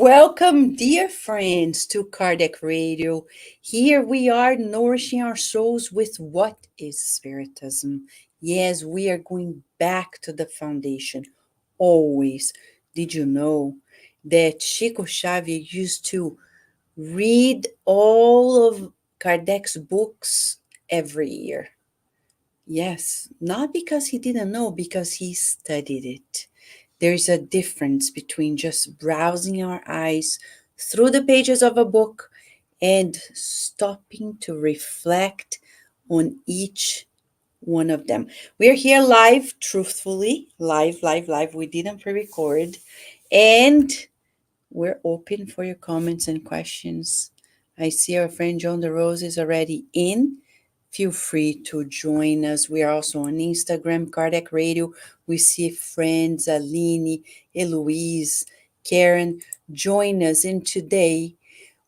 Welcome, dear friends, to Kardec Radio. Here we are nourishing our souls with what is Spiritism. Yes, we are going back to the foundation. Always. Did you know that Chico Xavier used to read all of Kardec's books every year? Yes, not because he didn't know, because he studied it. There's a difference between just browsing our eyes through the pages of a book and stopping to reflect on each one of them. We're here live, truthfully, live. We didn't pre record. And we're open for your comments and questions. I see our friend John DeRose is already in. Feel free to join us. We are also on Instagram, Kardec Radio. We see friends Aline, Eloise, Karen join us. And today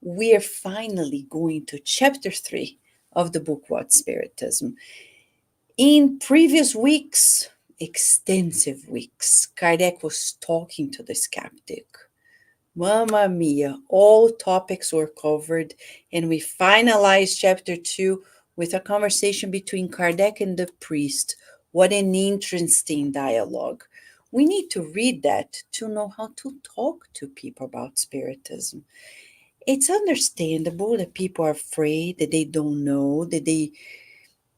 we are finally going to chapter 3 of the book What Spiritism. In previous weeks, extensive weeks, Kardec was talking to the skeptic. Mamma mia, all topics were covered, and we finalized chapter 2 with a conversation between Kardec and the priest. What an interesting dialogue. We need to read that to know how to talk to people about Spiritism. It's understandable that people are afraid, that they don't know, that they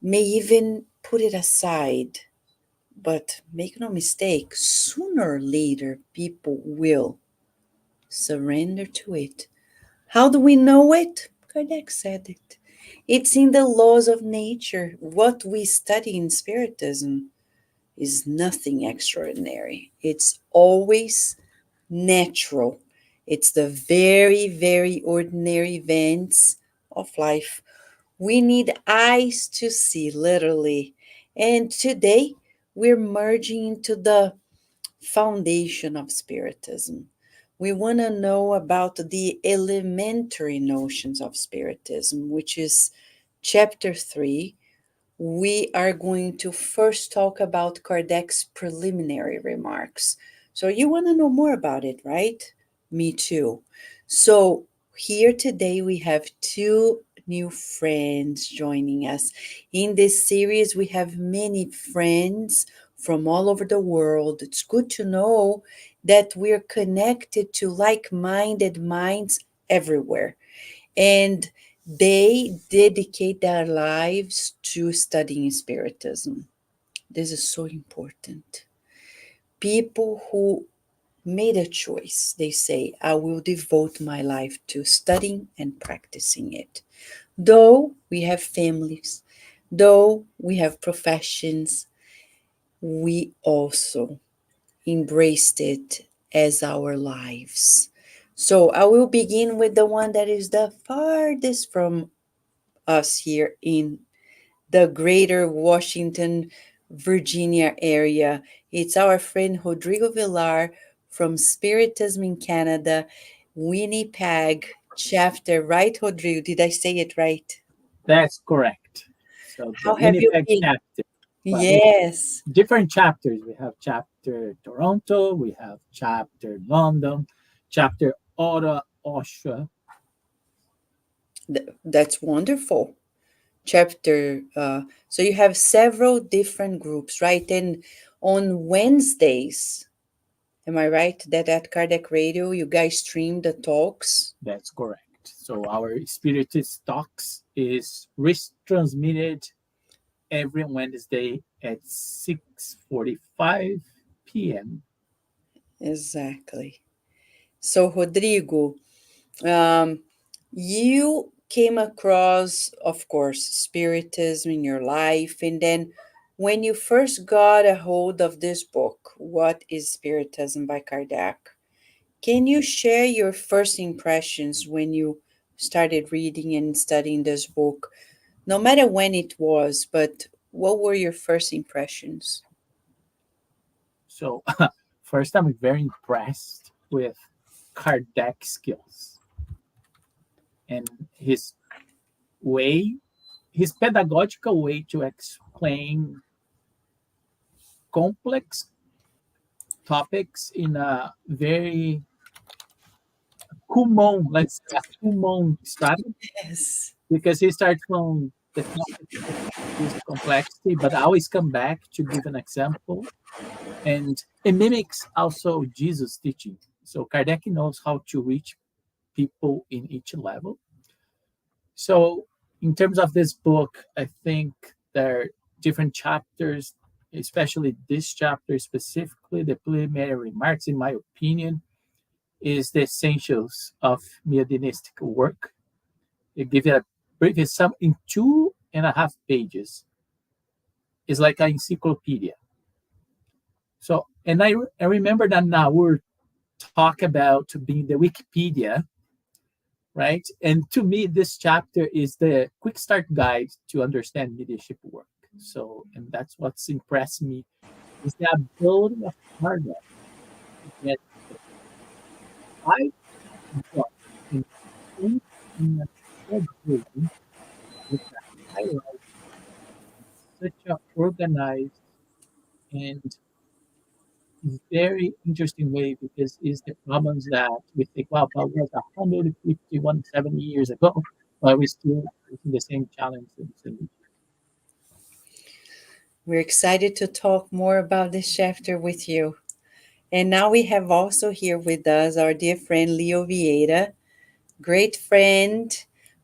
may even put it aside. But make no mistake, sooner or later, people will surrender to it. How do we know it? Kardec said it. It's in the laws of nature. What we study in Spiritism is nothing extraordinary. It's always natural. It's the very ordinary events of life. We need eyes to see, literally. And today, we're merging into the foundation of Spiritism. We want to know about the elementary notions of Spiritism, which is chapter 3. We are going to first talk about Kardec's preliminary remarks. So, you want to know more about it, right? Me too. So, here today we have two new friends joining us. In this series, we have many friends from all over the world. It's good to know that we're connected to like minded minds everywhere. And they dedicate their lives to studying Spiritism. This is so important. People who made a choice, they say, I will devote my life to studying and practicing it. Though we have families, though we have professions, we also embraced it as our lives. So I will begin with the one that is the farthest from us here in the greater Washington, Virginia area. It's our friend Rodrigo Villar from Spiritism in Canada, Winnipeg chapter. Right, Rodrigo? Did I say it right? That's correct. So the How have you Winnipeg been? chapter, well, we have Yes, different chapters. We have chapter Toronto, we have chapter London, chapter Ottawa, Austria. that's wonderful. Chapter. So you have several different groups, right? And on Wednesdays, am I right that at Kardec Radio you guys stream the talks? That's correct. So our Spiritist Talks is retransmitted every Wednesday at 6:45 p.m. Exactly. So, Rodrigo, um, you came across, of course, Spiritism in your life, and then when you first got a hold of this book, What is Spiritism by Kardec? Can you share your first impressions when you started reading and studying this book? No matter when it was, but what were your first impressions? So first, I'm very impressed with Kardec's skills and way, his pedagogical way to explain complex topics in a very Kumon, let's say a Kumon strategy, Yes. because he starts from the topic of this complexity, but I always come back to give an example, and it mimics also Jesus' teaching. So Kardec knows how to reach people in each level. So in terms of this book, I think there are different chapters, especially this chapter specifically, the preliminary remarks, in my opinion, is the essentials of mediumistic work. You give it a brief sum in 2.5 pages. It's like an encyclopedia. So, and I remember that now we're talk about being the Wikipedia, right? And to me, this chapter is the quick start guide to understand leadership work. So, and that's what's impressed me is the ability of Kardec to get five books in in a short version with a highlight such a organized and very interesting way, because it's the problems that we think, wow, that was 150, 70 years ago, but we're still facing the same challenges. We're excited to talk more about this chapter with you. And now we have also here with us our dear friend Leo Vieira, great friend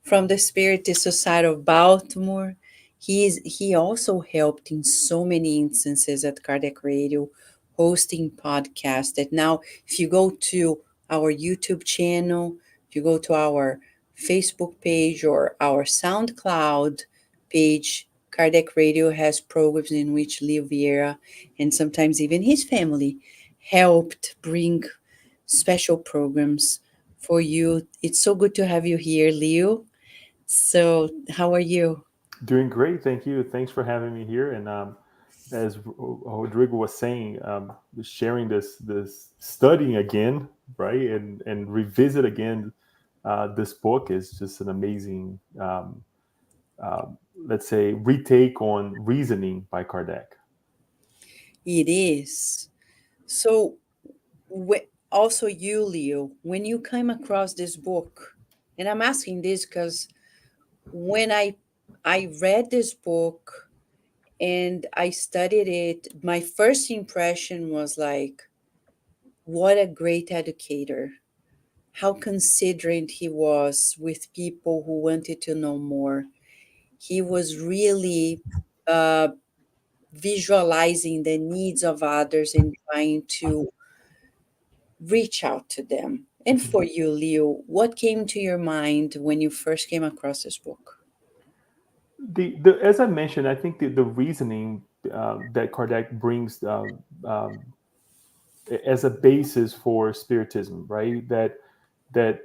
from the Spiritist Society of Baltimore. He also helped in so many instances at Kardec Radio, hosting podcasts. That now, if you go to our YouTube channel, if you go to our Facebook page or our SoundCloud page, Kardec Radio has programs in which Leo Vieira and sometimes even his family helped bring special programs for you. It's so good to have you here, Leo. So, how are you? Doing great, thank you. Thanks for having me here. And as Rodrigo was saying, sharing this studying again, right, and revisit again this book is just an amazing, let's say, retake on reasoning by Kardec. It is. So, also you, Leo, when you came across this book, and I'm asking this because when I read this book and I studied it, my first impression was like, what a great educator. How considerate he was with people who wanted to know more. He was really uh, visualizing the needs of others and trying to reach out to them. And for you, Leo, what came to your mind when you first came across this book? The as I mentioned, I think the reasoning that Kardec brings as a basis for Spiritism, right? There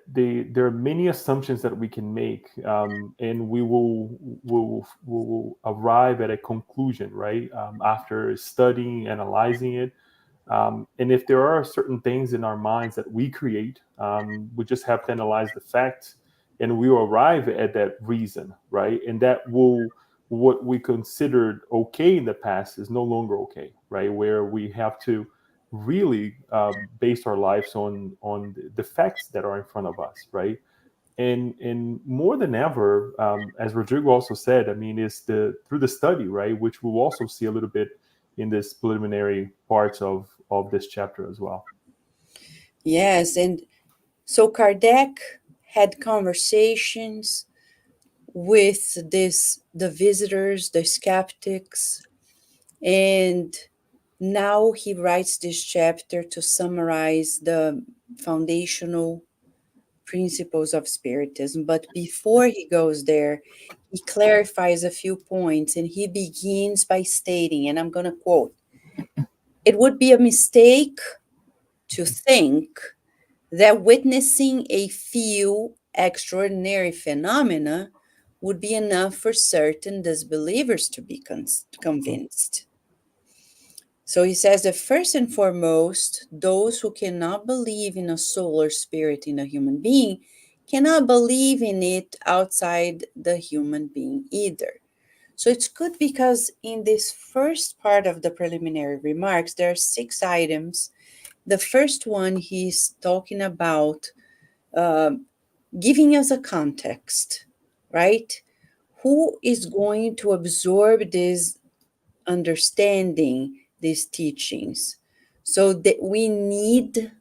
are many assumptions that we can make, and we will arrive at a conclusion, right? After studying, analyzing it, and if there are certain things in our minds that we create, we just have to analyze the facts, and we will arrive at that reason, right? And that will what we considered okay in the past is no longer okay, right? Where we have to really base our lives on the facts that are in front of us, right? And more than ever, as Rodrigo also said, I mean, it's the through the study, right, which we'll also see a little bit in this preliminary parts of this chapter as well. Yes, and so Kardec had conversations with the visitors, the skeptics, and now he writes this chapter to summarize the foundational principles of Spiritism. But before he goes there, he clarifies a few points and he begins by stating, and I'm going to quote, "It would be a mistake to think that witnessing a few extraordinary phenomena would be enough for certain disbelievers to be convinced." So he says that first and foremost, those who cannot believe in a soul or spirit in a human being cannot believe in it outside the human being either. So it's good because in this first part of the preliminary remarks, there are 6 items. The first one, he's talking about giving us a context, right? Who is going to absorb this understanding, these teachings? So that we need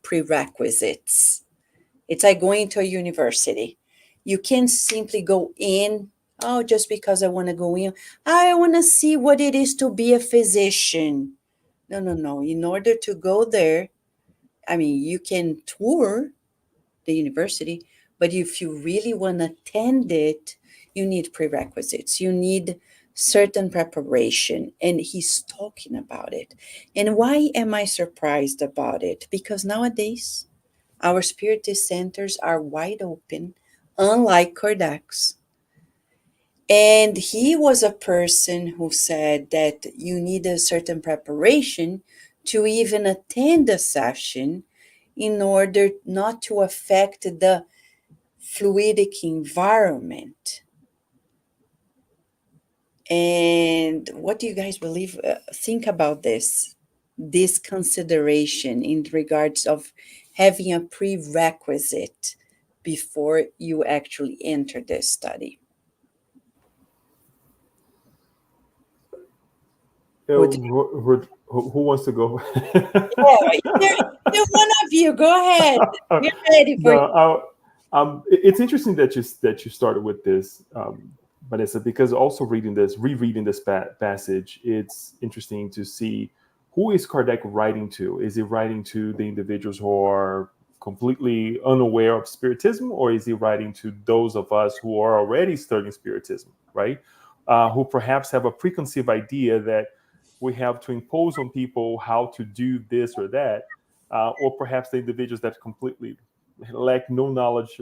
prerequisites. It's like going to a university. You can't simply go in, oh, just because I want to go in. I want to see what it is to be a physician. No, no, no. In order to go there, I mean, you can tour the university, but if you really want to attend it, you need prerequisites. You need certain preparation. And he's talking about it. And why am I surprised about it? Because nowadays, our spiritist centers are wide open, unlike Kardec's. And he was a person who said that you need a certain preparation to even attend a session in order not to affect the fluidic environment. And what do you guys believe? Think about this consideration in regards of having a prerequisite before you actually enter this study. Would Who wants to go? Yeah, either one of you, go ahead. We're ready for No, you. it's interesting that you started with this, Vanessa, because also rereading this passage, it's interesting to see who is Kardec writing to. Is he writing to the individuals who are completely unaware of Spiritism, or is he writing to those of us who are already studying Spiritism, right? Who perhaps have a preconceived idea that we have to impose on people how to do this or that, or perhaps the individuals that completely lack no knowledge,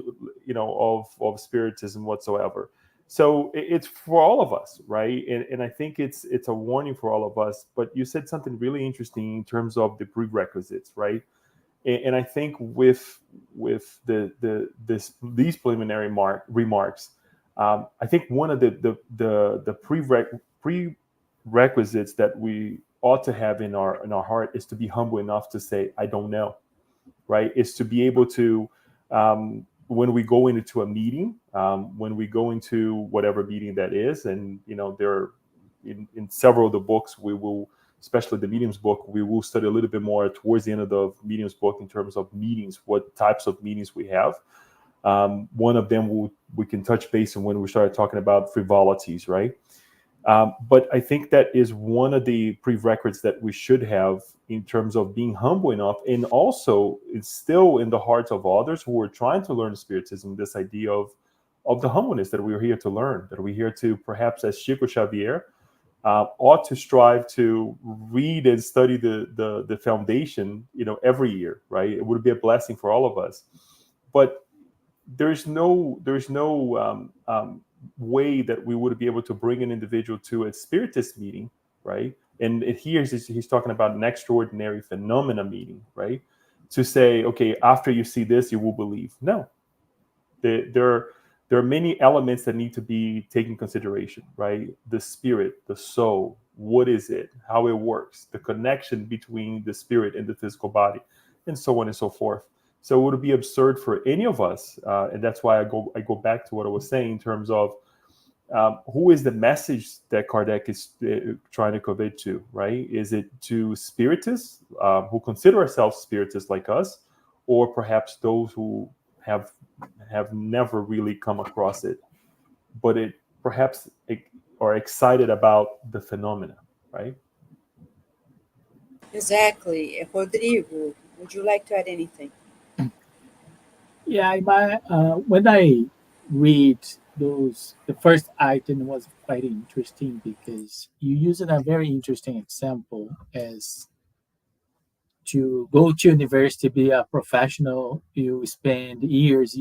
of Spiritism whatsoever. So it's for all of us, right? And I think it's a warning for all of us. But you said something really interesting in terms of the prerequisites, right? And I think with these preliminary remarks, I think one of the prerequisites that we ought to have in our heart is to be humble enough to say, I don't know, right? Is to be able to, when we go into a meeting, when we go into whatever meeting that is, and there are, in several of the books, we will, especially the mediums book, we will study a little bit more towards the end of the mediums book in terms of meetings, what types of meetings we have. One of them we can touch base on when we started talking about frivolities, right? But I think that is one of the prerequisites that we should have in terms of being humble enough, and also it's still in the hearts of others who are trying to learn Spiritism, this idea of the humbleness that we're here to learn, that we're here to, perhaps as Chico Xavier, ought to strive to read and study the foundation, every year, right? It would be a blessing for all of us. But there's no way that we would be able to bring an individual to a Spiritist meeting, right? And he's talking about an extraordinary phenomena meeting, right? To say, okay, after you see this, you will believe. No, there are many elements that need to be taken consideration, right? The spirit, the soul, what is it, how it works, the connection between the spirit and the physical body, and so on and so forth. So it would be absurd for any of us, and that's why I go back to what I was saying in terms of who is the message that Kardec is trying to convey to, right? Is it to Spiritists who consider ourselves Spiritists like us, or perhaps those who have never really come across it, but perhaps are excited about the phenomena, right? Exactly. Rodrigo, would you like to add anything? Yeah, when I read those, the first item was quite interesting because you use a very interesting example as to go to university, be a professional, you spend years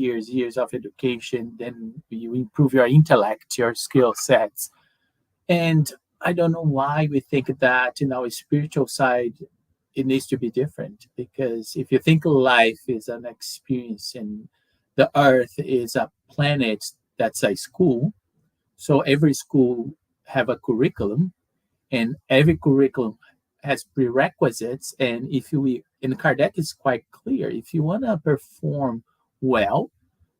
of education, then you improve your intellect, your skill sets. And I don't know why we think that in our spiritual side, it needs to be different. Because if you think life is an experience and the earth is a planet that's a school, so every school have a curriculum, and every curriculum has prerequisites, and if you in Kardec is quite clear. If you want to perform well,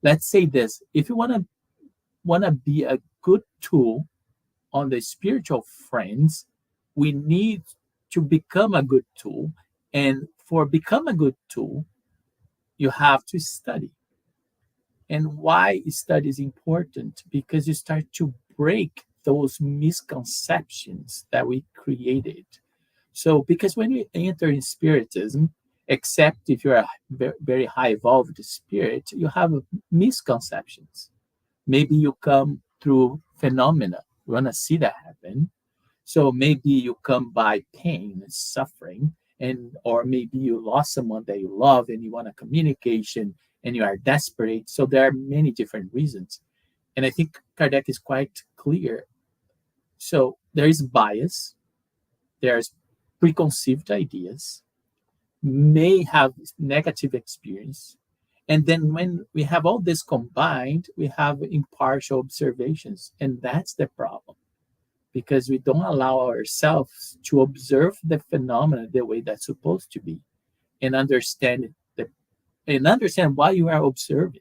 let's say this: if you want to be a good tool on the spiritual friends, we need to become a good tool, and for become a good tool, you have to study. And why study is important? Because you start to break those misconceptions that we created. So, because when you enter in Spiritism, except if you're a very high evolved spirit, you have misconceptions. Maybe you come through phenomena. You want to see that happen. So maybe you come by pain and suffering, and or maybe you lost someone that you love and you want a communication and you are desperate. So there are many different reasons. And I think Kardec is quite clear. So there is bias, there's preconceived ideas, may have negative experience. And then when we have all this combined, we have impartial observations. And that's the problem, because we don't allow ourselves to observe the phenomena the way that's supposed to be, and understand why you are observing.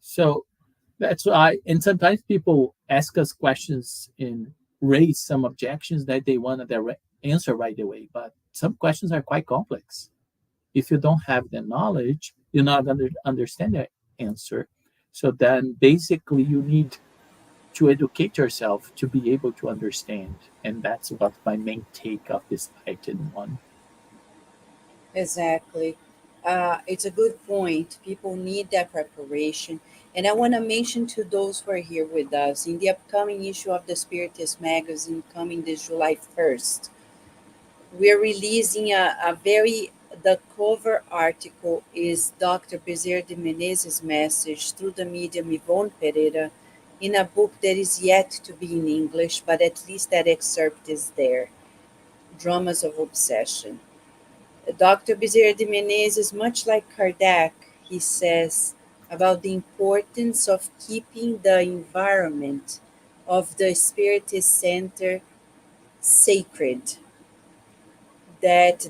So that's why, and sometimes people ask us questions and raise some objections that they want to answer right away. But some questions are quite complex. If you don't have the knowledge, you're not going to understand the answer. So then basically you need to educate yourself to be able to understand. And that's what my main take of this item one. Exactly. It's a good point. People need that preparation. And I want to mention to those who are here with us in the upcoming issue of the Spiritist magazine coming this July 1st, we're releasing a very, the cover article is Dr. Bezerra de Menezes' message through the medium Yvonne Pereira in a book that is yet to be in English, but at least that excerpt is there. Dramas of Obsession. Dr. Bezerra de Menezes, much like Kardec, he says about the importance of keeping the environment of the Spiritist Center sacred. That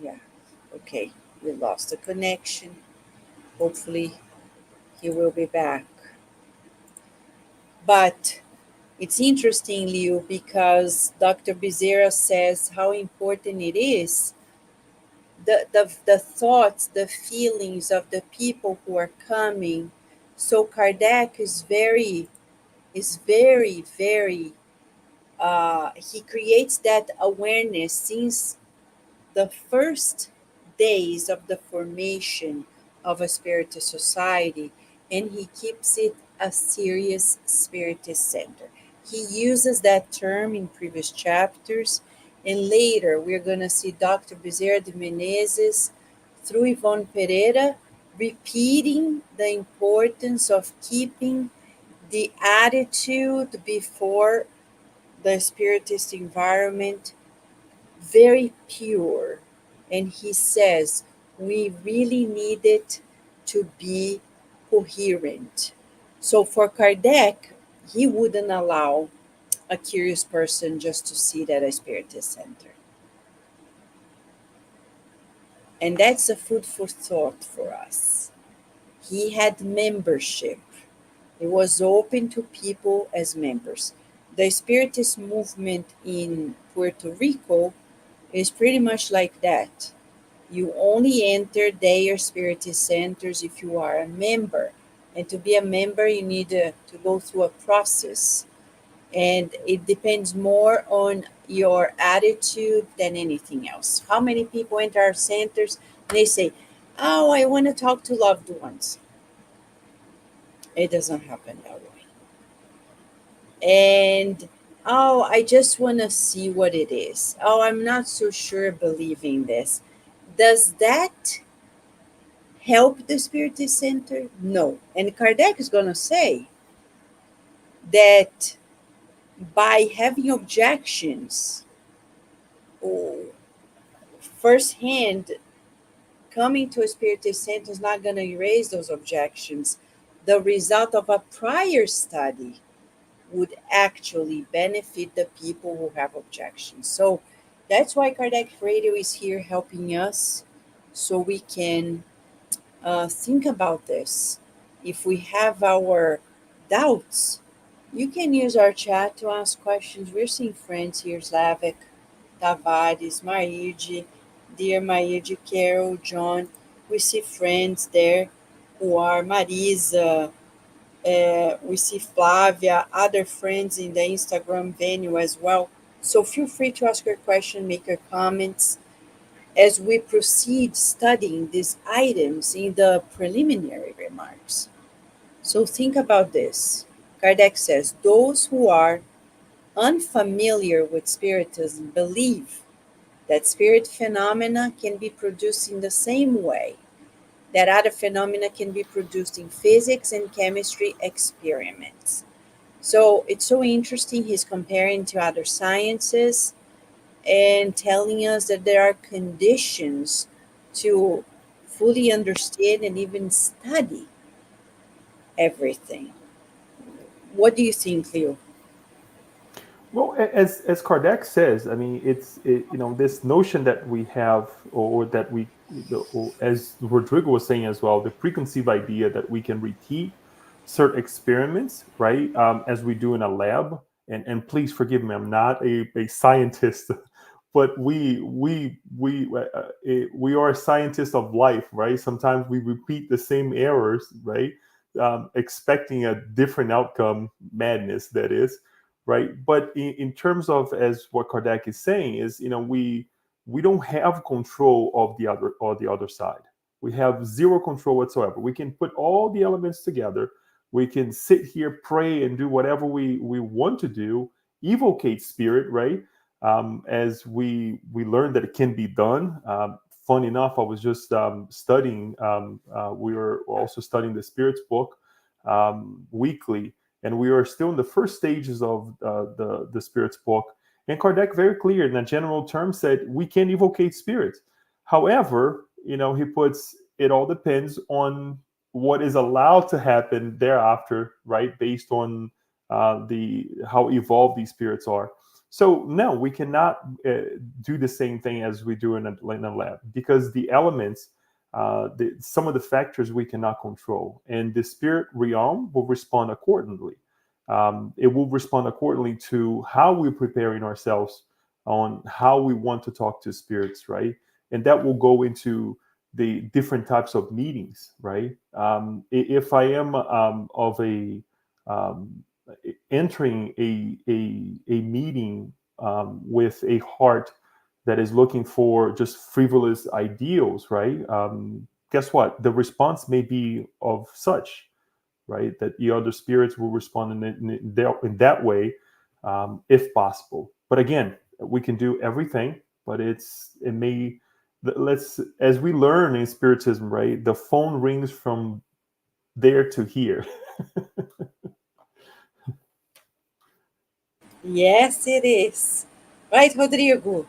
yeah, okay, we lost the connection. Hopefully, he will be back. But it's interesting, Liu, because Dr. Bezerra says how important it is the thoughts, the feelings of the people who are coming. So Kardec is very, he creates that awareness since the first days of the formation of a Spiritist society, and he keeps it a serious Spiritist center. He uses that term in previous chapters, and later we're going to see Dr. Bezerra de Menezes through Yvonne Pereira repeating the importance of keeping the attitude before the Spiritist environment very pure. And he says we really need it to be coherent. So for Kardec, he wouldn't allow a curious person just to sit at a Spiritist center. And that's a food for thought for us. He had membership. It was open to people as members. The Spiritist movement in Puerto Rico is pretty much like that. You only enter their Spiritist centers if you are a member. And to be a member, you need to go through a process. And it depends more on your attitude than anything else. How many people enter our centers and they say, "Oh, I want to talk to loved ones." It doesn't happen that way. And, "Oh, I just want to see what it is. Oh, I'm not so sure believing this." Does that help the Spiritist Center? No. And Kardec is going to say that by having objections, or firsthand, coming to a Spiritist Center is not going to erase those objections. The result of a prior study would actually benefit the people who have objections. So that's why Kardec Radio is here helping us so we can think about this. If we have our doubts, you can use our chat to ask questions. We're seeing friends here, Slavik, Tavares, Maide, dear Maide, Carol, John. We see friends there who are Marisa. We see Flavia, other friends in the Instagram venue as well. So feel free to ask your question, make your comments as we proceed studying these items in the preliminary remarks. So think about this. Kardec says those who are unfamiliar with Spiritism believe that spirit phenomena can be produced in the same way that other phenomena can be produced in physics and chemistry experiments. So it's so interesting. He's comparing to other sciences and telling us that there are conditions to fully understand and even study everything. What do you think, Leo? Well, as Kardec says, I mean, this notion that we have, or that or as Rodrigo was saying as well, the preconceived idea that we can repeat certain experiments, right, as we do in a lab. And please forgive me, I'm not a scientist, but we are scientists of life, right? Sometimes we repeat the same errors, right, expecting a different outcome, madness that is, right? But in terms of, as what Kardec is saying, is, we don't have control of the other side. We have zero control whatsoever. We can put all the elements together. We can sit here, pray, and do whatever we want to do, evocate spirit, right? As we learned that it can be done. Fun enough, I was just studying. We were also studying the Spirits book weekly, and we are still in the first stages of the Spirits book. And Kardec, very clear in a general term, said we can evocate spirits. However, he puts it all depends on what is allowed to happen thereafter, right? Based on the how evolved these spirits are. So no, we cannot do the same thing as we do in a lab, because the elements, some of the factors we cannot control, and the spirit realm will respond accordingly. It will respond accordingly to how we're preparing ourselves, on how we want to talk to spirits, right? And that will go into the different types of meetings, right? If I am of a entering a meeting with a heart that is looking for just frivolous ideals, right? Guess what? The response may be of such, right? That the other spirits will respond in that way, if possible. But again, we can do everything, but it may, let's, as we learn in Spiritism, right? The phone rings from there to here. Yes, it is. Right, Rodrigo?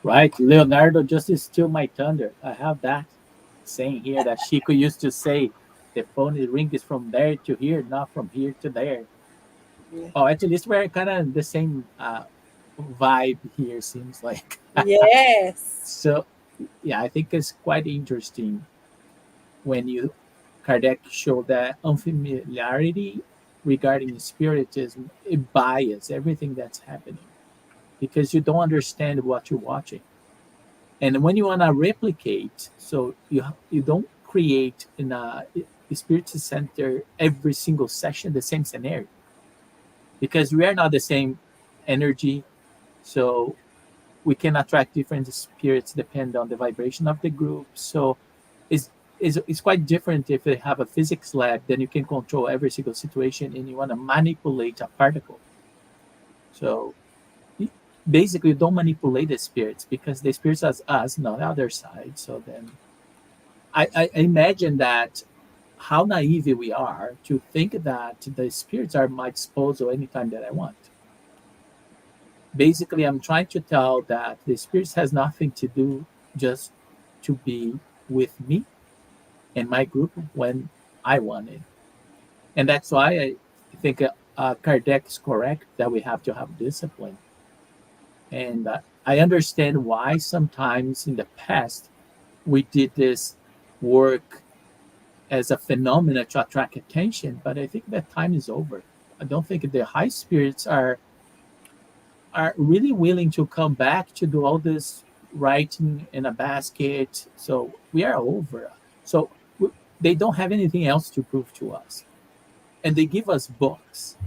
Right, Leonardo just stole my thunder. I have that saying here that Chico used to say, the phone rings from there to here, not from here to there. Yeah. Oh, at least we're kind of the same vibe here, seems like. Yes. So, yeah, I think it's quite interesting when Kardec showed that unfamiliarity regarding spiritism, it bias everything that's happening because you don't understand what you're watching. And when you want to replicate, so you don't create in a spirit center every single session the same scenario, because we are not the same energy. So we can attract different spirits depend on the vibration of the group. So it's it's quite different if you have a physics lab, then you can control every single situation and you want to manipulate a particle. So basically you don't manipulate the spirits because the spirits as us, not the other side. So then I imagine that how naive we are to think that the spirits are at my disposal anytime that I want. Basically, I'm trying to tell that the spirits has nothing to do, just to be with me and my group when I want it. And that's why I think Kardec is correct that we have to have discipline. And I understand why sometimes in the past we did this work as a phenomenon to attract attention, but I think that time is over. I don't think the high spirits are really willing to come back to do all this writing in a basket. So we are over. So they don't have anything else to prove to us, and they give us books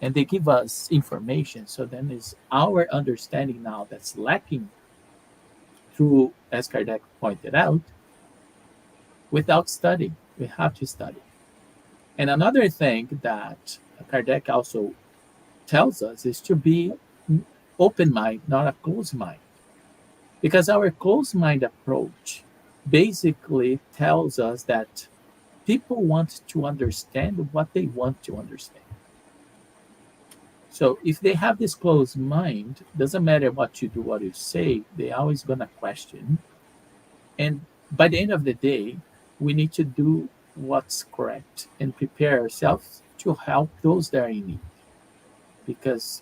and they give us information. So then it's our understanding now that's lacking through, as Kardec pointed out, without studying. We have to study. And another thing that Kardec also tells us is to be open mind, not a closed mind. Because our closed mind approach basically tells us that people want to understand what they want to understand. So if they have this closed mind, doesn't matter what you do, what you say, they're always gonna question. And by the end of the day, we need to do what's correct and prepare ourselves to help those that are in need. Because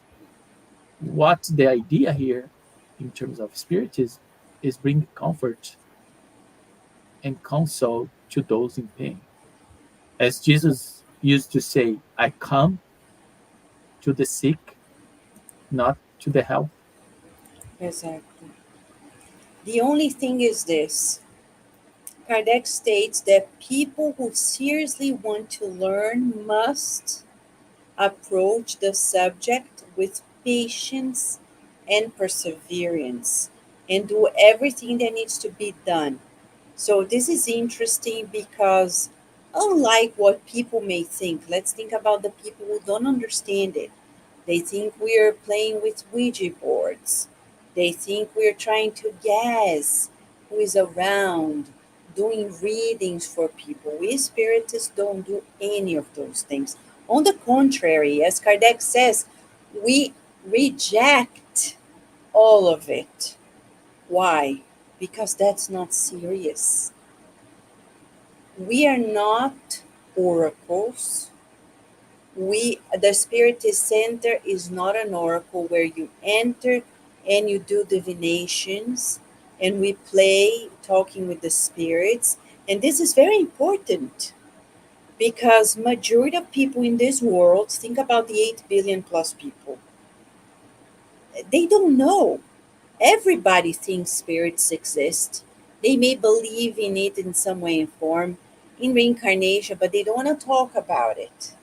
what the idea here in terms of spiritism is bring comfort and counsel to those in pain. As Jesus used to say, I come to the sick, not to the healthy. Exactly. The only thing is this: Kardec states that people who seriously want to learn must approach the subject with patience and perseverance and do everything that needs to be done. So, this is interesting because, unlike what people may think, let's think about the people who don't understand it. They think we're playing with Ouija boards. They think we're trying to guess who is around, doing readings for people. We spiritists don't do any of those things. On the contrary, as Kardec says, we reject all of it. Why? Because that's not serious. We are not oracles. The Spiritist Center is not an oracle where you enter and you do divinations and we play talking with the spirits. And this is very important because majority of people in this world, think about the 8 billion plus people, they don't know. Everybody thinks spirits exist. They may believe in it in some way and form, in reincarnation, but they don't want to talk about it.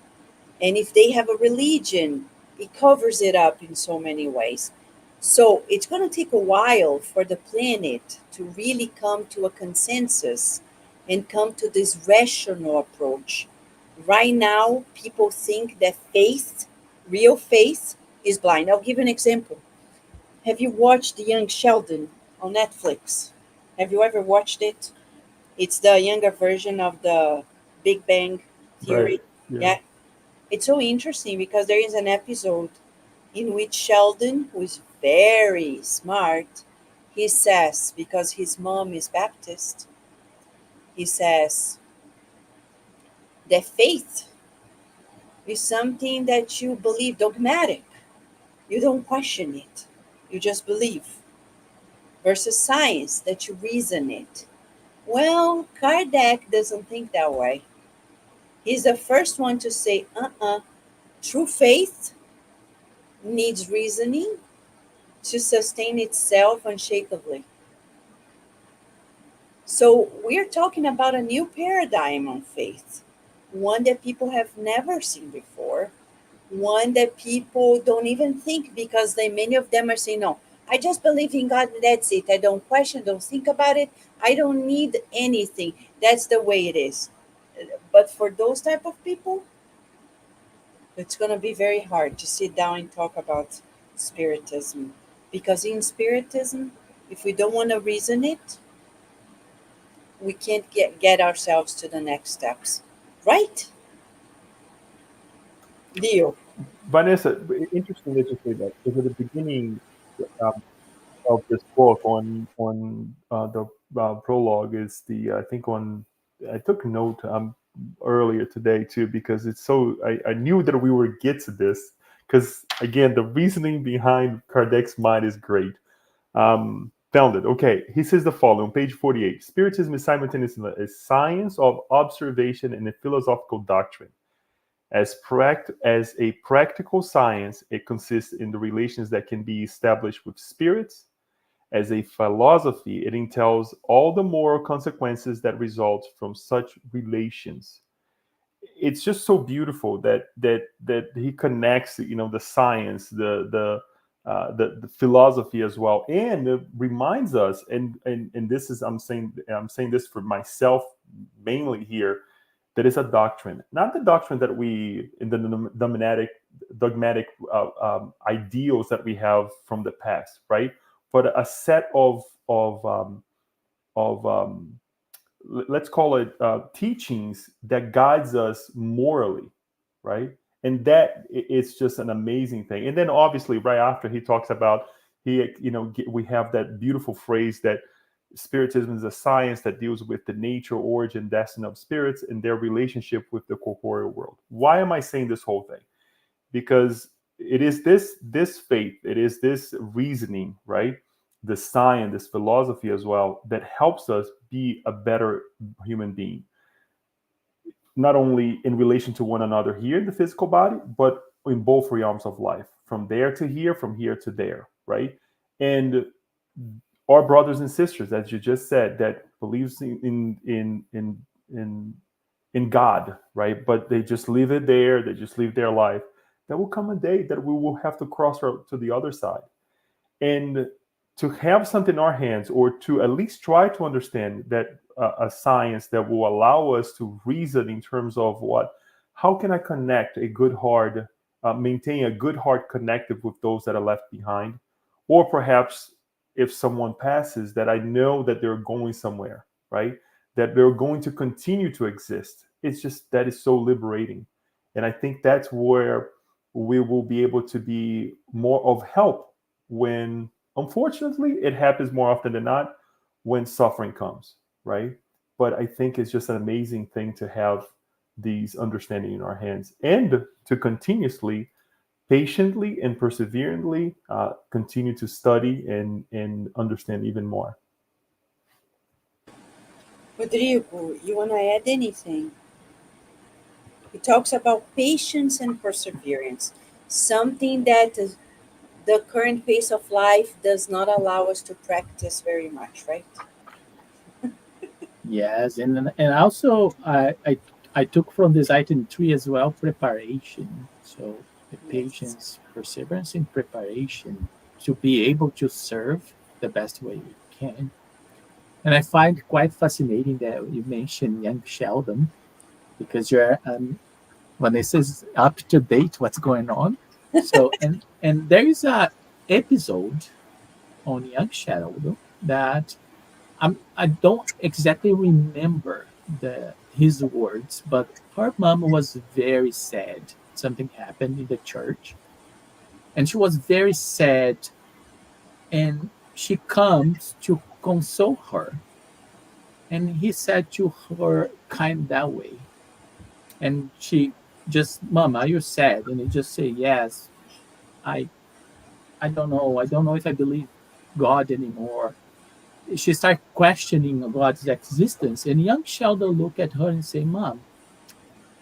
And if they have a religion, it covers it up in so many ways. So it's going to take a while for the planet to really come to a consensus and come to this rational approach. Right now, people think that faith, real faith, is blind. I'll give you an example. Have you watched The Young Sheldon on Netflix? Have you ever watched it? It's the younger version of the Big Bang Right. Theory. Yeah. Yeah, it's so interesting because there is an episode in which Sheldon, who is very smart, he says, because his mom is Baptist, he says that faith is something that you believe dogmatic. You don't question it. You just believe. Versus science, that you reason it. Well, Kardec doesn't think that way. He's the first one to say, true faith needs reasoning to sustain itself unshakably. So we're talking about a new paradigm on faith, one that people have never seen before, one that people don't even think because many of them are saying, no, I just believe in God, that's it. I don't question, don't think about it. I don't need anything. That's the way it is. But for those type of people, it's going to be very hard to sit down and talk about spiritism. Because in spiritism, if we don't want to reason it, we can't get ourselves to the next steps. Right? Leo. Vanessa, interesting that you say that because at the beginning um, of this book on the prologue is the I think on I took note earlier today too, because it's so I knew that we would get to this, because again, the reasoning behind Kardec's mind is great. Found it. Okay, he says the following, page 48. Spiritism is simultaneously a science of observation and a philosophical doctrine. As a practical science, it consists in the relations that can be established with spirits. As a philosophy, it entails all the moral consequences that result from such relations. It's just so beautiful that he connects, the science, the philosophy as well, and it reminds us, and this is, I'm saying this for myself mainly here, that is a doctrine, not the doctrine that we in the dogmatic ideals that we have from the past, right? But a set of let's call it teachings that guides us morally, right? And that it's just an amazing thing. And then obviously right after he talks about, we have that beautiful phrase that spiritism is a science that deals with the nature, origin, destiny of spirits and their relationship with the corporeal world. Why am I saying this whole thing? Because it is this faith, it is this reasoning, right? The science, this philosophy as well, that helps us be a better human being, not only in relation to one another here in the physical body, but in both realms of life, from there to here, from here to there, right? And our brothers and sisters, as you just said, that believes in God, right? But they just leave it there, they just live their life. There will come a day that we will have to cross to the other side. And to have something in our hands, or to at least try to understand that a science that will allow us to reason in terms of how can I connect a good heart, maintain a good heart connected with those that are left behind, or perhaps if someone passes, that I know that they're going somewhere, right? That they're going to continue to exist. It's just, that is so liberating. And I think that's where we will be able to be more of help when, unfortunately, it happens more often than not when suffering comes, right? But I think it's just an amazing thing to have these understanding in our hands, and to continuously, patiently, and perseveringly continue to study and understand even more. Rodrigo, you want to add anything? He talks about patience and perseverance, something that the current pace of life does not allow us to practice very much, right? Yes, and also I took from this item 3 as well, preparation. So the Yes. patience, perseverance in preparation to be able to serve the best way we can. And I find quite fascinating that you mentioned young Sheldon, because you're Vanessa's up to date what's going on. So and there is a episode on young Sheldon that I don't exactly remember his words, but her mom was very sad. Something happened in the church, and she was very sad. And she comes to console her, and he said to her kind that way, and she just, "Mom, are you sad?" And he just say, "Yes, I I don't know. I don't know if I believe God anymore." She started questioning God's existence, and young Sheldon looked at her and say, "Mom,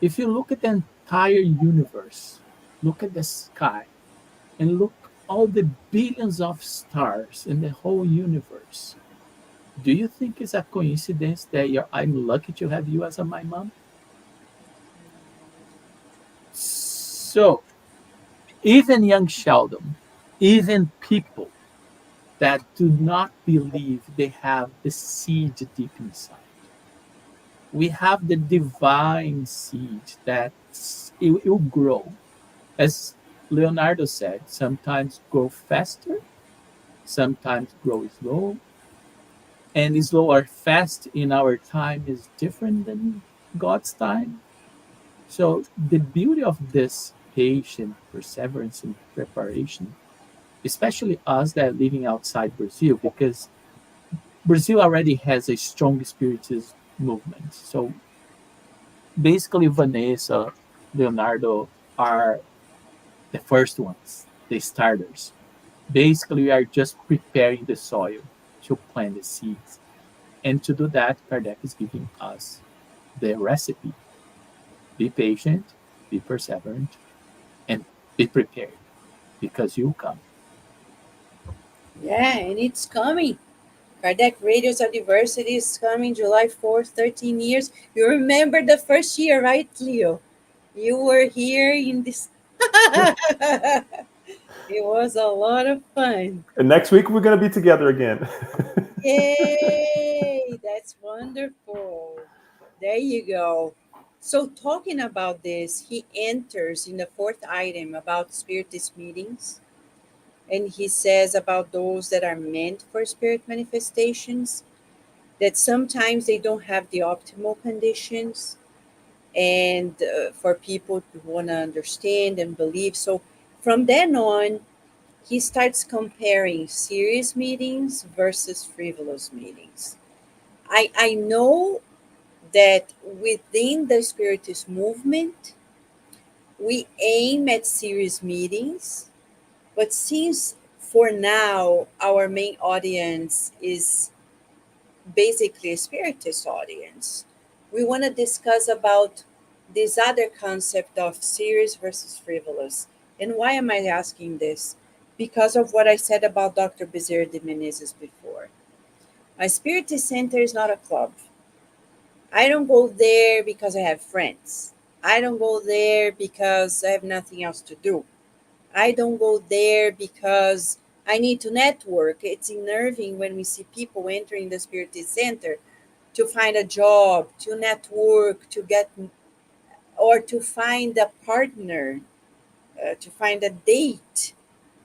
if you look at the entire universe, look at the sky, and look all the billions of stars in the whole universe, do you think it's a coincidence that I'm lucky to have you as my mom?" So even young Sheldon, even people that do not believe they have the seed deep inside, we have the divine seed that it will grow. As Leonardo said, sometimes grow faster, sometimes grow slow, and slow or fast in our time is different than God's time. So the beauty of this patient perseverance and preparation, especially us that are living outside Brazil, because Brazil already has a strong spiritism movement. So Basically, Vanessa, Leonardo are the first ones, the starters. Basically, we are just preparing the soil to plant the seeds. And to do that, Kardec is giving us the recipe. Be patient, be perseverant, and be prepared because you come. Yeah, and it's coming. Kardec Radios of Diversity is coming July 4th, 13 years. You remember the first year, right, Leo? You were here in this. It was a lot of fun. And next week we're going to be together again. Yay! That's wonderful. There you go. So, talking about this, he enters in the fourth item about spiritist meetings, and he says about those that are meant for spirit manifestations, that sometimes they don't have the optimal conditions, and for people to want to understand and believe. So, from then on, he starts comparing serious meetings versus frivolous meetings. I know that within the Spiritist movement, we aim at serious meetings, but since for now our main audience is basically a Spiritist audience, we want to discuss about this other concept of serious versus frivolous. And why am I asking this? Because of what I said about Dr. Bezerra de Menezes before. A Spiritist center is not a club. I don't go there because I have friends. I don't go there because I have nothing else to do. I don't go there because I need to network. It's unnerving when we see people entering the Spiritist center to find a job, to network, to get, or to find a partner, to find a date,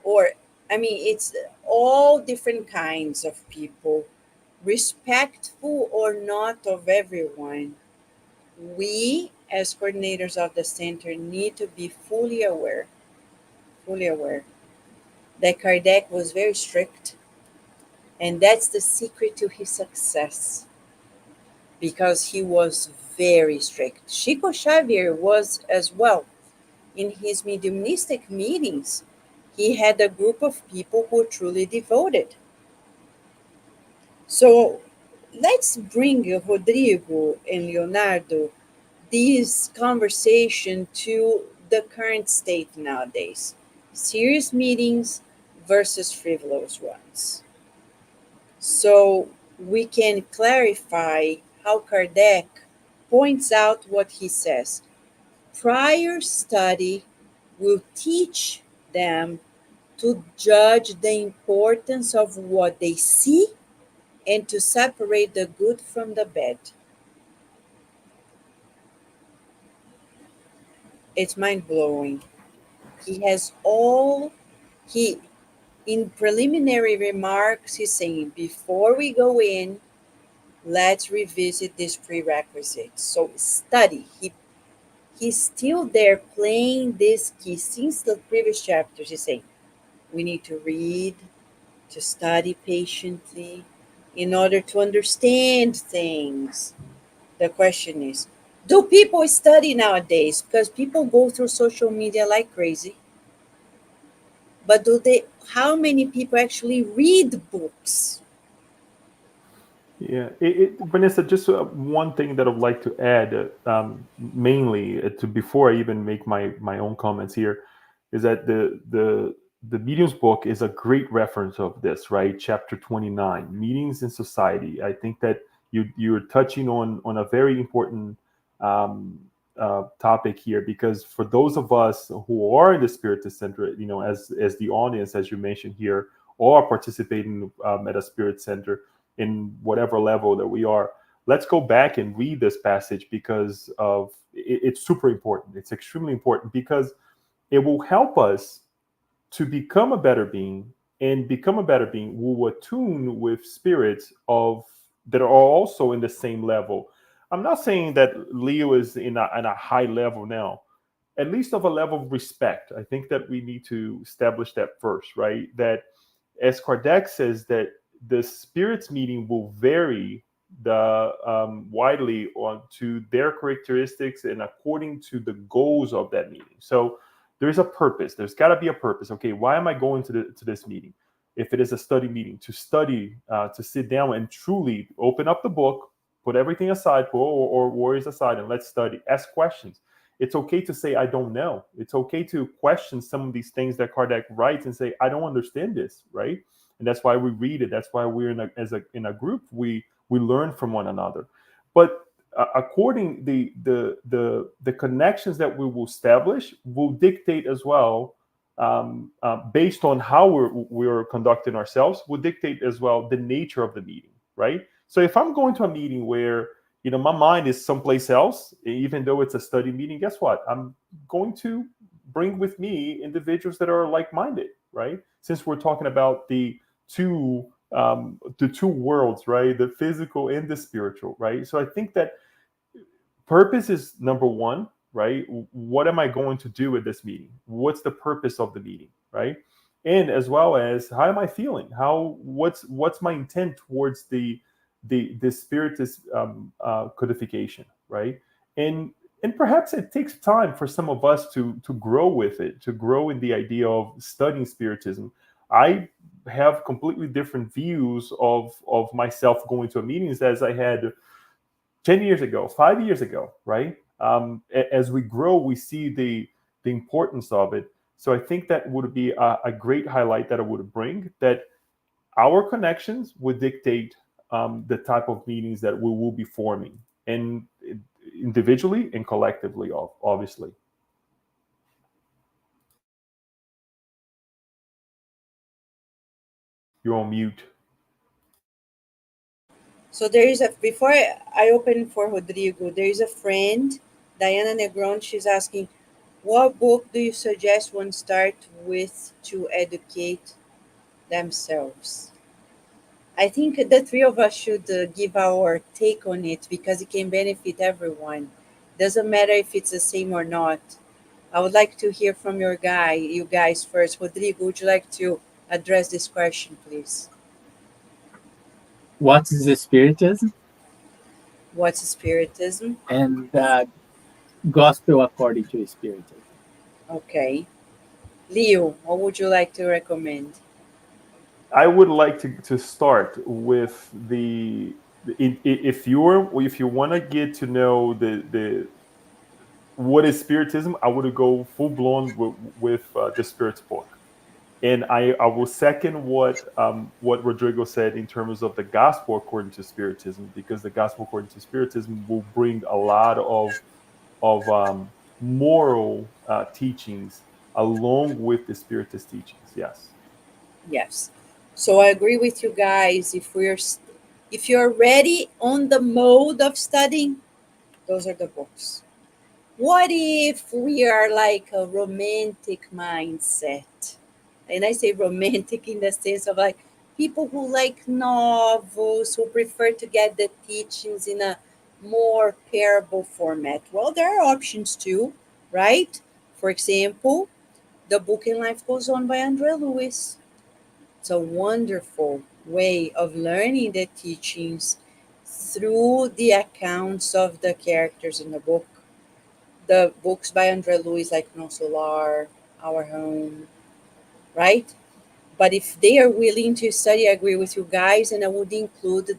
or, I mean, it's all different kinds of people, respectful or not of everyone. We, as coordinators of the center, need to be fully aware that Kardec was very strict, and that's the secret to his success because he was very strict. Chico Xavier was as well. In his mediumistic meetings, he had a group of people who were truly devoted. So let's bring Rodrigo and Leonardo this conversation to the current state nowadays, serious meetings versus frivolous ones. So we can clarify how Kardec points out what he says. Prior study will teach them to judge the importance of what they see and to separate the good from the bad. It's mind blowing. He has all he in preliminary remarks he's saying before we go in, let's revisit these prerequisites. So study. He's still there playing this key since the previous chapters. He's saying we need to read, to study patiently in order to understand things. The question is, do people study nowadays? Because people go through social media like crazy. But do they, how many people actually read books? Yeah, Vanessa, just one thing that I'd like to add, mainly to before I even make my own comments here, is that the Mediums book is a great reference of this, right? Chapter 29, Meetings in Society. I think that you're touching on a very important um, topic here, because for those of us who are in the Spiritist Center, as the audience, as you mentioned here, or are participating at a Spirit Center in whatever level that we are, let's go back and read this passage because it's super important. It's extremely important because it will help us to become a better being, and become a better being will attune with spirits of that are also in the same level. I'm not saying that Leo is in a high level now, at least of a level of respect. I think that we need to establish that first, right? That as Kardec says, that the spirits meeting will vary widely on to their characteristics and according to the goals of that meeting. So there's a purpose. There's got to be a purpose. Okay, why am I going to this meeting? If it is a study meeting, to study, to sit down and truly open up the book, put everything aside, put or worries aside, and let's study. Ask questions. It's okay to say I don't know. It's okay to question some of these things that Kardec writes and say I don't understand this, right? And that's why we read it. That's why we're in a group. We learn from one another. But according the connections that we will establish will dictate as well, based on how we're conducting ourselves, will dictate as well the nature of the meeting, right? So if I'm going to a meeting where my mind is someplace else, even though it's a study meeting, guess what? I'm going to bring with me individuals that are like-minded, right? Since we're talking about the two worlds, right? The physical and the spiritual, right? So I think that purpose is number one, right? What am I going to do at this meeting? What's the purpose of the meeting, right? And as well as how am I feeling? What's my intent towards the spiritist codification, right? And perhaps it takes time for some of us to grow with it, to grow in the idea of studying spiritism. I have completely different views of myself going to meetings as I had 10 years ago, 5 years ago, right? As we grow, we see the importance of it. So I think that would be a great highlight that I would bring, that our connections would dictate the type of meetings that we will be forming, and individually and collectively, obviously. You're on mute. So there is a before I open for Rodrigo, there is a friend, Diana Negron. She's asking, what book do you suggest one start with to educate themselves? I think the three of us should give our take on it because it can benefit everyone. Doesn't matter if it's the same or not. I would like to hear from you guys first. Rodrigo, would you like to address this question, please? What is the Spiritism What's Spiritism? and the Gospel according to Spiritism? Okay. Leo, what would you like to recommend? I would like to start with if you want to get to know the what is spiritism, I would go full blown with the Spirit's book, and I will second what Rodrigo said in terms of the gospel according to spiritism, because the gospel according to spiritism will bring a lot of moral teachings along with the spiritist teachings. Yes. Yes. So I agree with you guys. If you're ready on the mode of studying, those are the books. What if we are like a romantic mindset? And I say romantic in the sense of like people who like novels, who prefer to get the teachings in a more parable format. Well, there are options too, right? For example, the book In Life Goes On by Andre Lewis. It's a wonderful way of learning the teachings through the accounts of the characters in the book. The books by Andre Lewis, like Non Solar, Our Home, right? But if they are willing to study, I agree with you guys, and I would include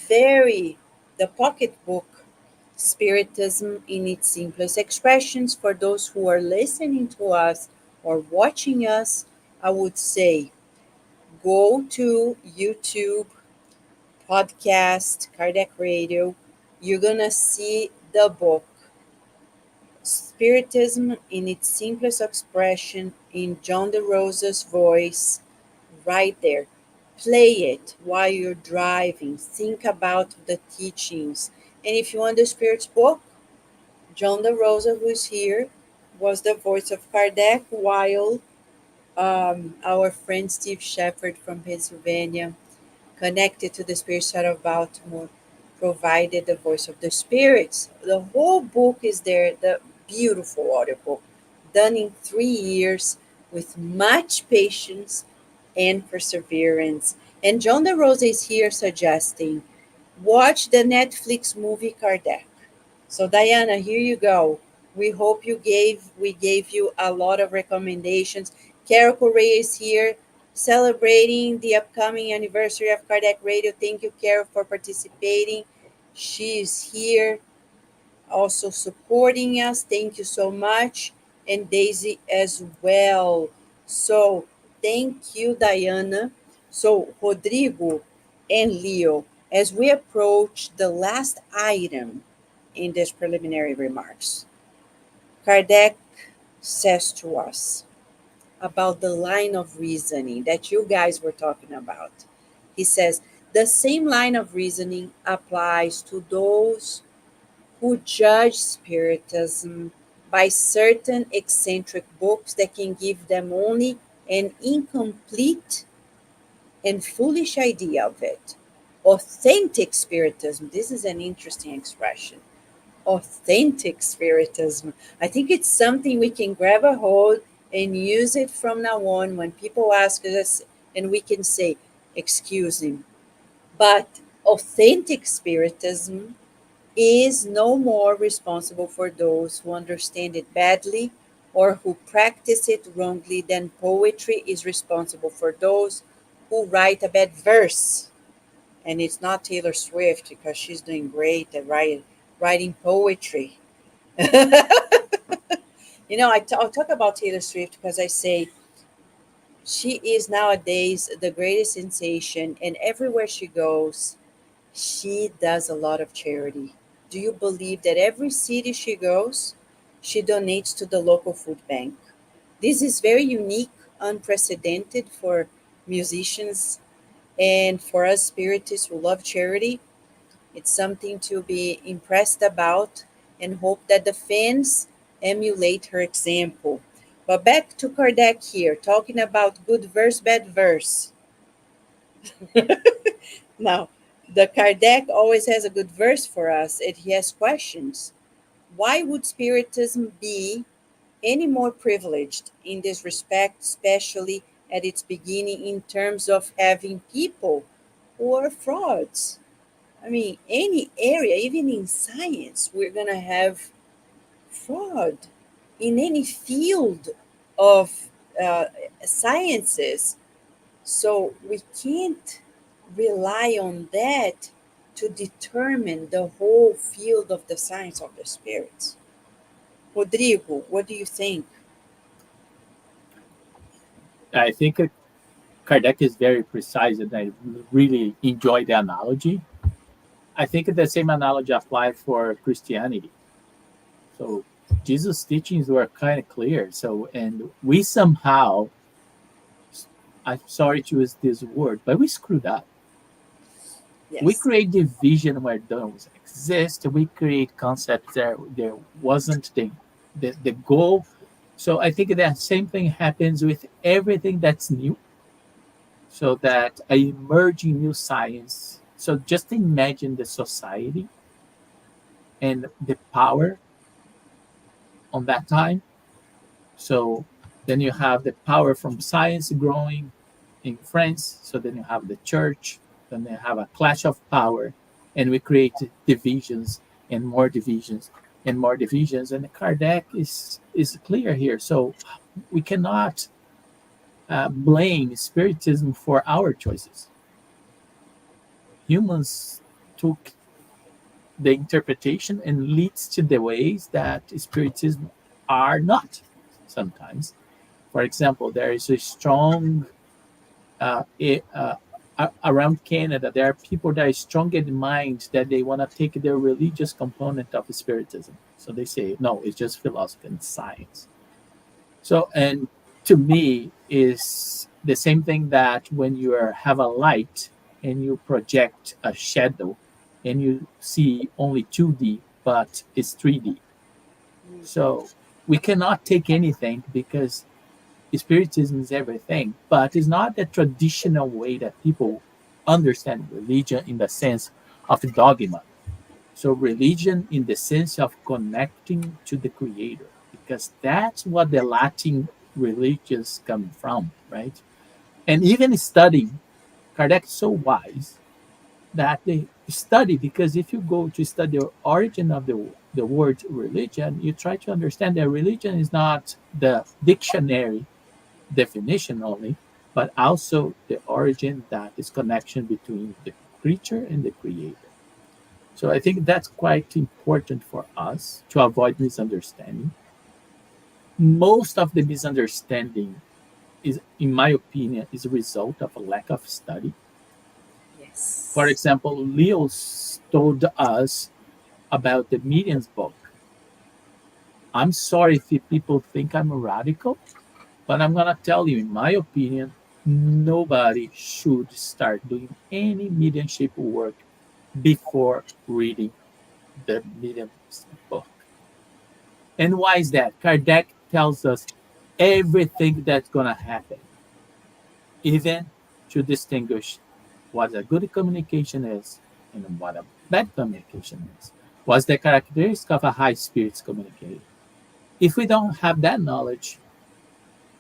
very the pocket book Spiritism in its simplest expressions. For those who are listening to us or watching us, I would say go to YouTube, podcast, Kardec Radio. You're gonna see the book Spiritism in its simplest expression in John de Rosa's voice right there. Play it while you're driving. Think about the teachings. And if you want the Spirit's book, John de Rosa, who's here, was the voice of Kardec, while our friend Steve Shepard from Pennsylvania, connected to the Spirit side of Baltimore, provided the voice of the spirits. The whole book is there, the beautiful audiobook, done in 3 years with much patience and perseverance. And John de Rosa is here suggesting Watch the Netflix movie Kardec. So Diana, here you go. We gave you a lot of recommendations. Carol Correa is here celebrating the upcoming anniversary of Kardec Radio. Thank you, Carol, for participating. She is here also supporting us. Thank you so much. And Daisy as well. So thank you, Diana. So, Rodrigo and Leo, as we approach the last item in this preliminary remarks, Kardec says to us about the line of reasoning that you guys were talking about. He says, the same line of reasoning applies to those who judge Spiritism by certain eccentric books that can give them only an incomplete and foolish idea of it. Authentic Spiritism, this is an interesting expression. Authentic Spiritism. I think it's something we can grab a hold and use it from now on when people ask us, and we can say, excuse him. But authentic Spiritism is no more responsible for those who understand it badly or who practice it wrongly than poetry is responsible for those who write a bad verse. And it's not Taylor Swift because she's doing great at writing poetry. I'll talk about Taylor Swift because I say she is nowadays the greatest sensation, and everywhere she goes, she does a lot of charity. Do you believe that every city she goes, she donates to the local food bank? This is very unique, unprecedented for musicians and for us spiritists who love charity. It's something to be impressed about and hope that the fans emulate her example. But back to Kardec here, talking about good verse, bad verse. Now, the Kardec always has a good verse for us, and he has questions. Why would Spiritism be any more privileged in this respect, especially at its beginning, in terms of having people who are frauds? I mean, any area, even in science, we're going to have fraud. In any field of sciences, so we can't rely on that to determine the whole field of the science of the spirits. Rodrigo, what do you think? I think Kardec is very precise, and I really enjoy the analogy. I think the same analogy applies for Christianity. So Jesus' teachings were kind of clear. So, and we somehow, I'm sorry to use this word, but we screwed up. We Yes. create division where those exist. We create concepts there wasn't the goal. So I think that same thing happens with everything that's new. So that a emerging new science. So just imagine the society and the power on that time. So then you have the power from science growing in France. So then you have the church. Then you have a clash of power, and we create divisions and more divisions and more divisions. And Kardec is clear here. So we cannot blame Spiritism for our choices. Humans took the interpretation and leads to the ways that Spiritism are not sometimes. For example, there is a strong around Canada. There are people that are strong in mind that they want to take the religious component of Spiritism. So they say no, it's just philosophy and science. So and to me is the same thing that when you have a light and you project a shadow and you see only 2D, but it's 3D. So we cannot take anything because Spiritism is everything, but it's not the traditional way that people understand religion in the sense of dogma. So, religion in the sense of connecting to the Creator, because that's what the Latin religions come from, right? And even studying, Kardec is so wise that study, because if you go to study the origin of the word religion, you try to understand that religion is not the dictionary definition only, but also the origin, that is connection between the creature and the creator. So I think that's quite important for us to avoid misunderstanding. Most of the misunderstanding is, in my opinion, is a result of a lack of study. For Yes. example, Leo told us about the Medium's book. I'm sorry if people think I'm a radical, but I'm gonna tell you, in my opinion, nobody should start doing any mediumship work before reading the Medium's book. And why is that? Kardec tells us everything that's gonna happen, even to distinguish what a good communication is and what a bad communication is. What's the characteristic of a high spirits communicator? If we don't have that knowledge,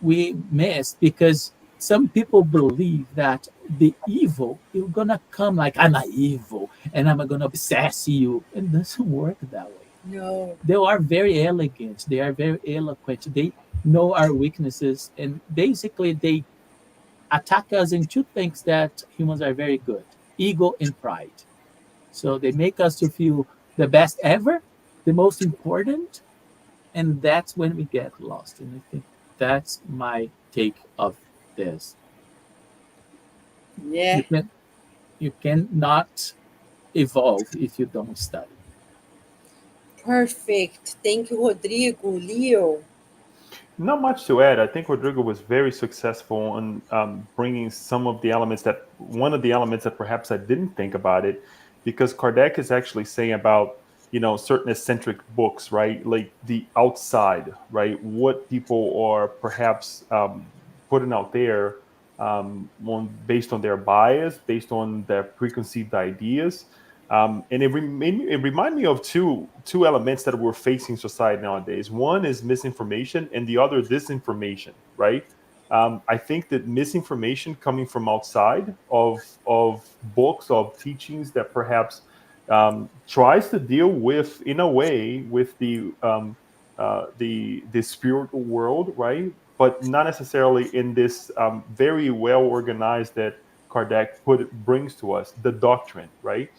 we miss, because some people believe that the evil is gonna come like I'm a evil and I'm gonna obsess you. It doesn't work that way. No. They are very elegant, they are very eloquent, they know our weaknesses, and basically they attack us in two things that humans are very good: ego and pride. So they make us to feel the best ever, the most important, and that's when we get lost. And I think that's my take of this. Yeah. You can you cannot evolve if you don't study. Perfect. Thank you, Rodrigo. Leo. Not much to add. I think Rodrigo was very successful in bringing some of the elements that one of the elements that perhaps I didn't think about it, because Kardec is actually saying about certain eccentric books, right? Like the outside, right? What people are perhaps putting out there based on their bias, based on their preconceived ideas. And it reminded me of two elements that we're facing society nowadays. One is misinformation, and the other disinformation. Right? I think that misinformation coming from outside of books, of teachings that perhaps tries to deal with, in a way, with the spiritual world, right? But not necessarily in this very well organized that Kardec brings to us, the doctrine, right?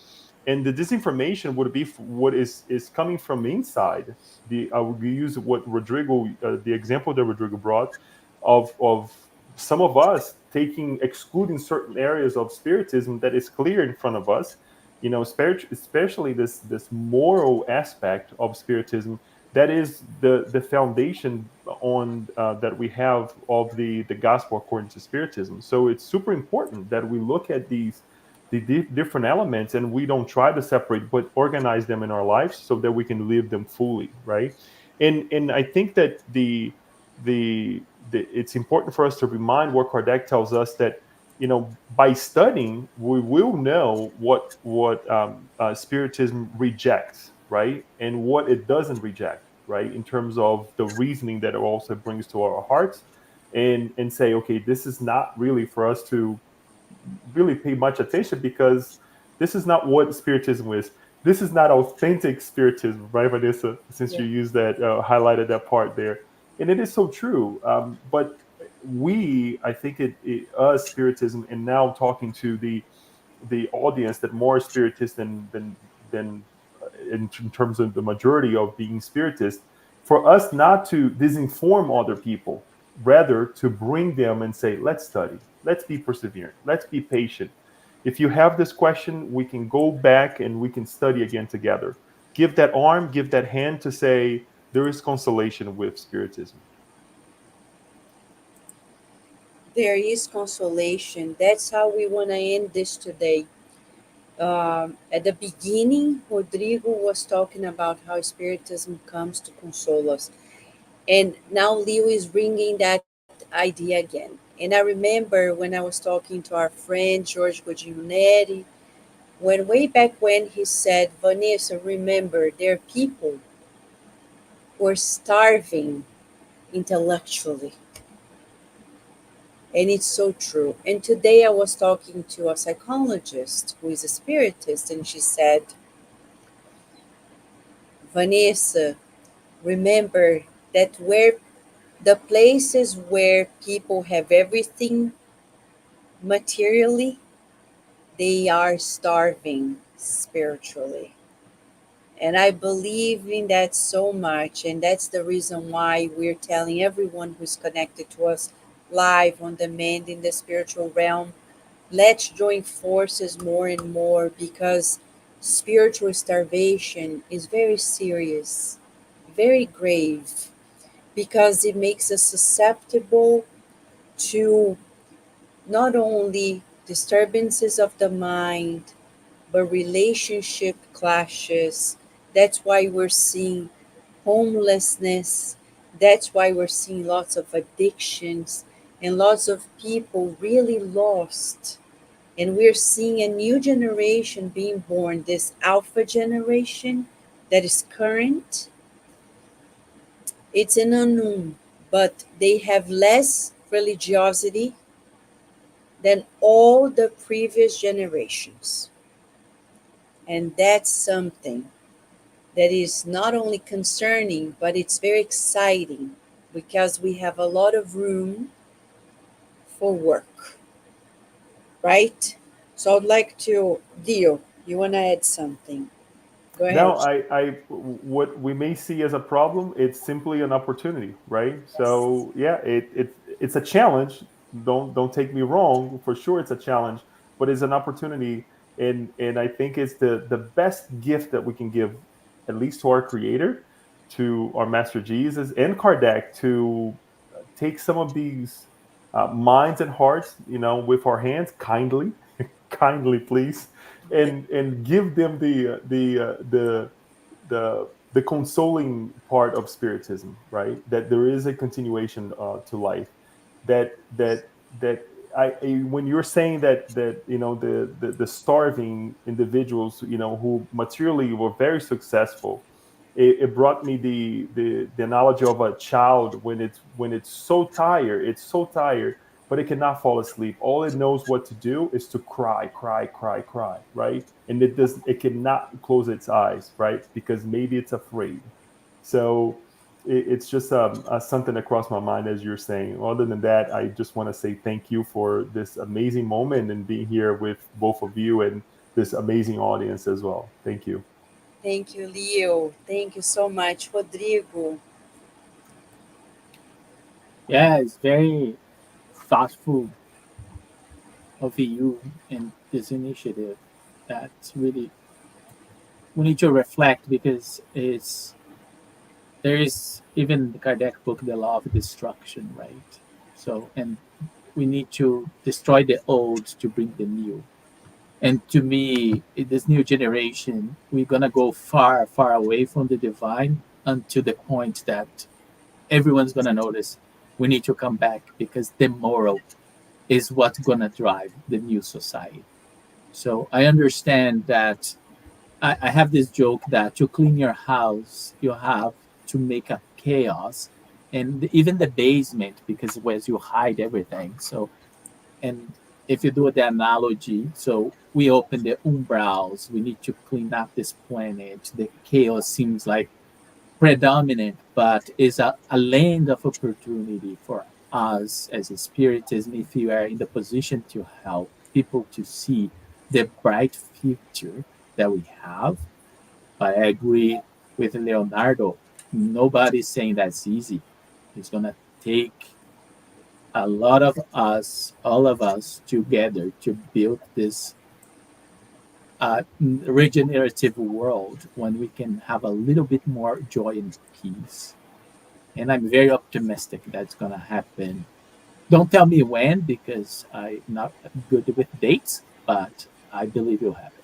And the disinformation would be what is coming from inside. The I would use what Rodrigo, the example that Rodrigo brought of some of us excluding certain areas of spiritism that is clear in front of us. Especially this moral aspect of spiritism, that is the foundation on that we have of the gospel according to spiritism. So it's super important that we look at the different elements, and we don't try to separate but organize them in our lives so that we can live them fully, right? And I think that the it's important for us to remind what Kardec tells us, that by studying we will know what spiritism rejects, right, and what it doesn't reject, right, in terms of the reasoning that it also brings to our hearts, and say, okay, this is not really for us to really pay much attention, because this is not what spiritism is. This is not authentic spiritism, right, Vanessa? Since Yeah. you used that, highlighted that part there, and it is so true. But I think us spiritism, and now talking to the audience that more spiritist than in terms of the majority of being spiritist, for us not to disinform other people, rather to bring them and say, let's study, let's be perseverant, let's be patient. If you have this question, we can go back and we can study again together. Give that arm, give that hand to say there is consolation with spiritism. There is consolation. That's how we want to end this today. At the beginning, Rodrigo was talking about how Spiritism comes to console us. And now Leo is bringing that idea again. And I remember when I was talking to our friend George Godinho, when way back when he said, Vanessa, remember, there are people who are starving intellectually. And it's so true. And today I was talking to a psychologist who is a spiritist, and she said, Vanessa, remember that where the places where people have everything materially, they are starving spiritually. And I believe in that so much. And that's the reason why we're telling everyone who's connected to us live on demand in the spiritual realm, let's join forces more and more, because spiritual starvation is very serious, very grave, because it makes us susceptible to not only disturbances of the mind, but relationship clashes. That's why we're seeing homelessness. That's why we're seeing lots of addictions and lots of people really lost. And we're seeing a new generation being born, this alpha generation that is current. It's an unknown, but they have less religiosity than all the previous generations. And that's something that is not only concerning, but it's very exciting, because we have a lot of room for work, right? So I'd like to, Dio, you want to add something? Go ahead. No, what we may see as a problem, it's simply an opportunity, right? Yes. So yeah, it's a challenge. Don't take me wrong. For sure, it's a challenge, but it's an opportunity, and I think it's the best gift that we can give, at least to our Creator, to our Master Jesus and Kardec, to take some of these minds and hearts, with our hands, kindly, kindly, please, Yeah. and give them the consoling part of spiritism, right? That there is a continuation to life. That when you're saying that the starving individuals, who materially were very successful, it brought me the analogy of a child when it's so tired, but it cannot fall asleep. All it knows what to do is to cry, cry, cry, cry, right? And it cannot close its eyes, right? Because maybe it's afraid. So it's just something across my mind as you're saying. Other than that, I just want to say thank you for this amazing moment and being here with both of you and this amazing audience as well. Thank you. Thank you, Leo. Thank you so much, Rodrigo. Yeah, it's very thoughtful of you and this initiative. That's really, we need to reflect because it's there is even the Kardec book, The Law of Destruction, right? So, and we need to destroy the old to bring the new. And to me, in this new generation, we're gonna go far, far away from the divine until the point that everyone's gonna notice we need to come back because the moral is what's gonna drive the new society. So I understand that I have this joke that to clean your house, you have to make a chaos, and even the basement because where you hide everything. So, and if you do the analogy, so we open the umbrals, we need to clean up this planet. The chaos seems like predominant, but is a land of opportunity for us as a spiritism if you are in the position to help people to see the bright future that we have. I agree with Leonardo. Nobody's saying that's easy. It's going to take a lot of us, all of us together to build this regenerative world when we can have a little bit more joy and peace. And I'm very optimistic that's going to happen. Don't tell me when because I'm not good with dates, but I believe it'll happen.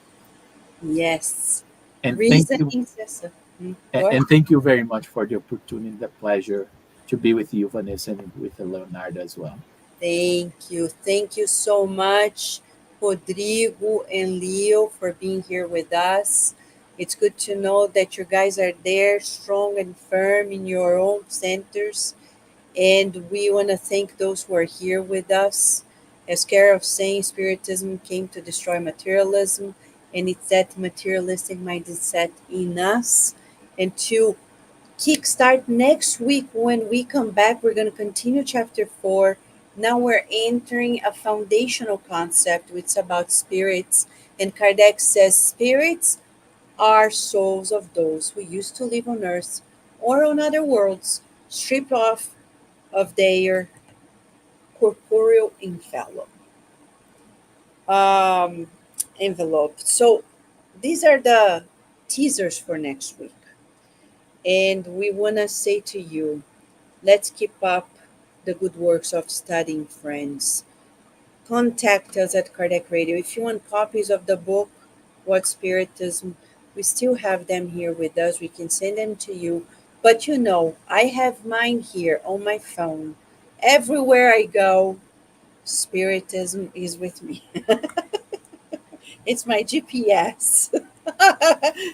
Yes. And thank you, Reasoning says so. Go ahead. and thank you very much for the opportunity, the pleasure to be with you, Vanessa, and with Leonardo as well. Thank you. Thank you so much, Rodrigo and Leo, for being here with us. It's good to know that you guys are there, strong and firm in your own centers. And we want to thank those who are here with us. As Care of saying, Spiritism came to destroy materialism, and it's that materialistic mindset in us. And to kickstart next week, when we come back, we're going to continue chapter 4. Now we're entering a foundational concept, which is about spirits. And Kardec says spirits are souls of those who used to live on earth or on other worlds, stripped off of their corporeal um, envelope. So these are the teasers for next week. And we want to say to you, let's keep up the good works of studying, friends. Contact us at Kardec Radio. If you want copies of the book, What Spiritism, we still have them here with us. We can send them to you. But you know, I have mine here on my phone. Everywhere I go, Spiritism is with me. It's my GPS.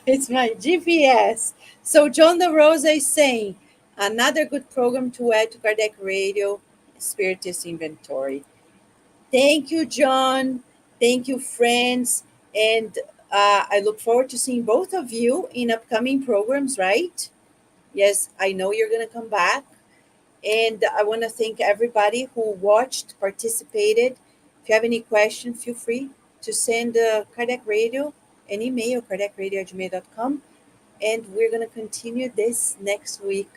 It's my GPS. So John De Rosa is saying, another good program to add to Kardec Radio, Spiritist Inventory. Thank you, John. Thank you, friends. And I look forward to seeing both of you in upcoming programs, right? Yes, I know you're going to come back. And I want to thank everybody who watched, participated. If you have any questions, feel free to send Kardec Radio an email, kardecradio@gmail.com. And we're going to continue this next week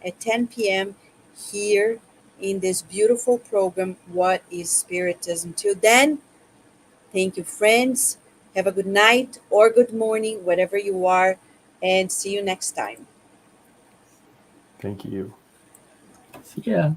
at 10 p.m. here in this beautiful program, What is Spiritism? Till then, thank you, friends. Have a good night or good morning, whatever you are, and see you next time. Thank you. Yeah.